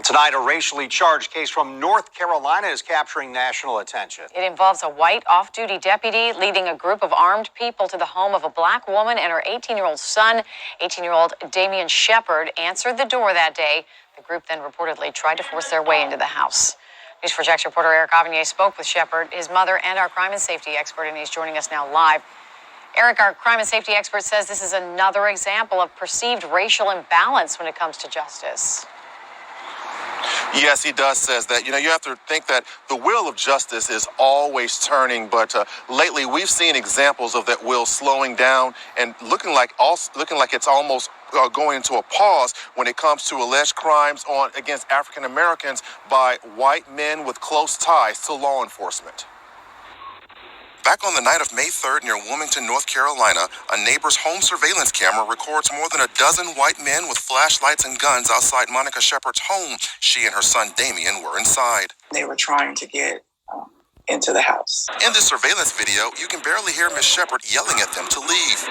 Tonight, a racially charged case from North Carolina is capturing national attention. It involves a white off-duty deputy leading a group of armed people to the home of a black woman and her 18-year-old son. 18-year-old Damian Shepard answered the door that day. The group then reportedly tried to force their way into the house. News4JAX reporter Eric Avanier spoke with Shepard, his mother, and our crime and safety expert, and he's joining us now live. Eric, our crime and safety expert, says this is another example of perceived racial imbalance when it comes to justice. Yes, he does says that. You have to think that the wheel of justice is always turning, but lately we've seen examples of that wheel slowing down and looking like it's almost going into a pause when it comes to alleged crimes against African Americans by white men with close ties to law enforcement. Back on the night of May 3rd near Wilmington, North Carolina, a neighbor's home surveillance camera records more than a dozen white men with flashlights and guns outside Monica Shepard's home. She and her son Damian were inside. They were trying to get into the house. In the surveillance video, you can barely hear Miss Shepard yelling at them to leave.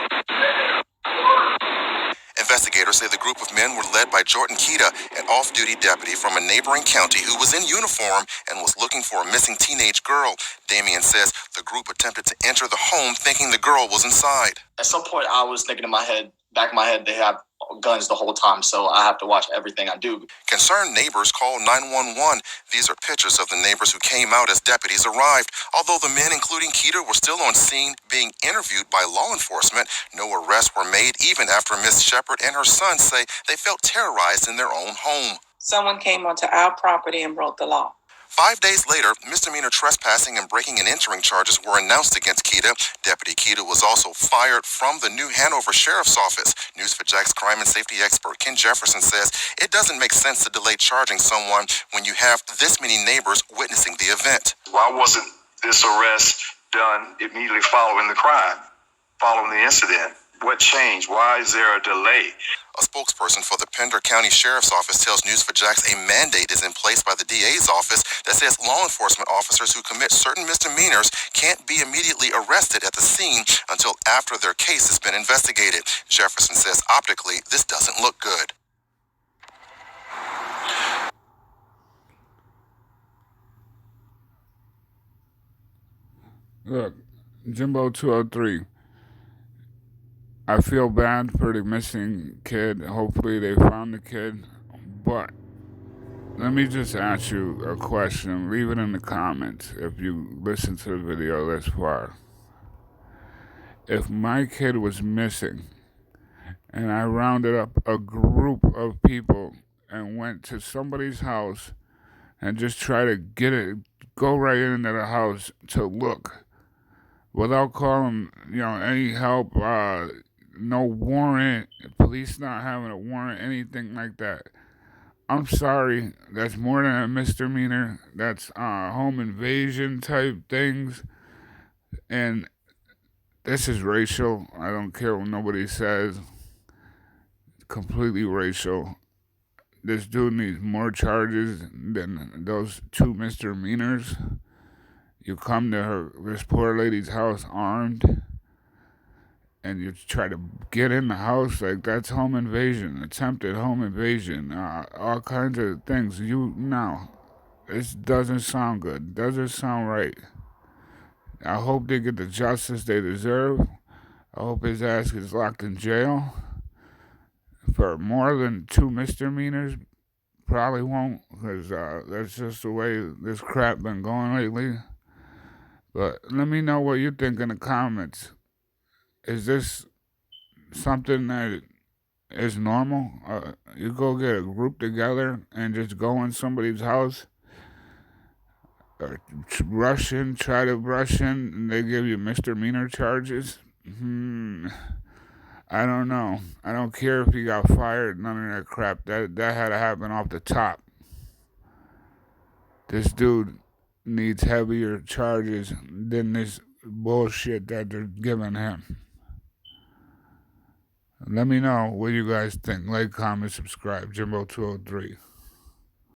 Investigators say the group of men were led by Jordan Keita, an off-duty deputy from a neighboring county who was in uniform and was looking for a missing teenage girl. Damian says the group attempted to enter the home thinking the girl was inside. At some point, I was thinking in my head, back of my head, they have guns the whole time, so I have to watch everything I do. Concerned neighbors called 911. These are pictures of the neighbors who came out as deputies arrived. Although the men, including Keita, were still on scene being interviewed by law enforcement, no arrests were made even after Miss Shepard and her son say they felt terrorized in their own home. Someone came onto our property and broke the law. 5 days later, misdemeanor trespassing and breaking and entering charges were announced against Keita. Deputy Keita was also fired from the New Hanover Sheriff's Office. News4JAX crime and safety expert Ken Jefferson says it doesn't make sense to delay charging someone when you have this many neighbors witnessing the event. Why wasn't this arrest done immediately following the crime, following the incident? What changed? Why is there a delay? A spokesperson for the Pender County Sheriff's Office tells News4JAX a mandate is in place by the DA's office that says law enforcement officers who commit certain misdemeanors can't be immediately arrested at the scene until after their case has been investigated. Jefferson says optically, this doesn't look good. Look, Jimbo 203. I feel bad for the missing kid. Hopefully they found the kid. But let me just ask you a question. Leave it in the comments if you listen to the video this far. If my kid was missing and I rounded up a group of people and went to somebody's house and just try to go right into the house to look without calling, any help, no warrant, police not having a warrant, anything like that. I'm sorry, that's more than a misdemeanor. That's home invasion type things. And this is racial. I don't care what nobody says. It's completely racial. This dude needs more charges than those 2 misdemeanors. You come to this poor lady's house armed, and you try to get in the house, like that's home invasion, attempted home invasion, all kinds of things. This doesn't sound good, doesn't sound right. I hope they get the justice they deserve. I hope his ass gets locked in jail for more than 2 misdemeanors. Probably won't, because that's just the way this crap been going lately. But let me know what you think in the comments. Is this something that is normal? You go get a group together and just go in somebody's house, or try to rush in, and they give you misdemeanor charges? I don't know. I don't care if you got fired, none of that crap. That had to happen off the top. This dude needs heavier charges than this bullshit that they're giving him. Let me know what you guys think. Like, comment, subscribe. Jimbo 203.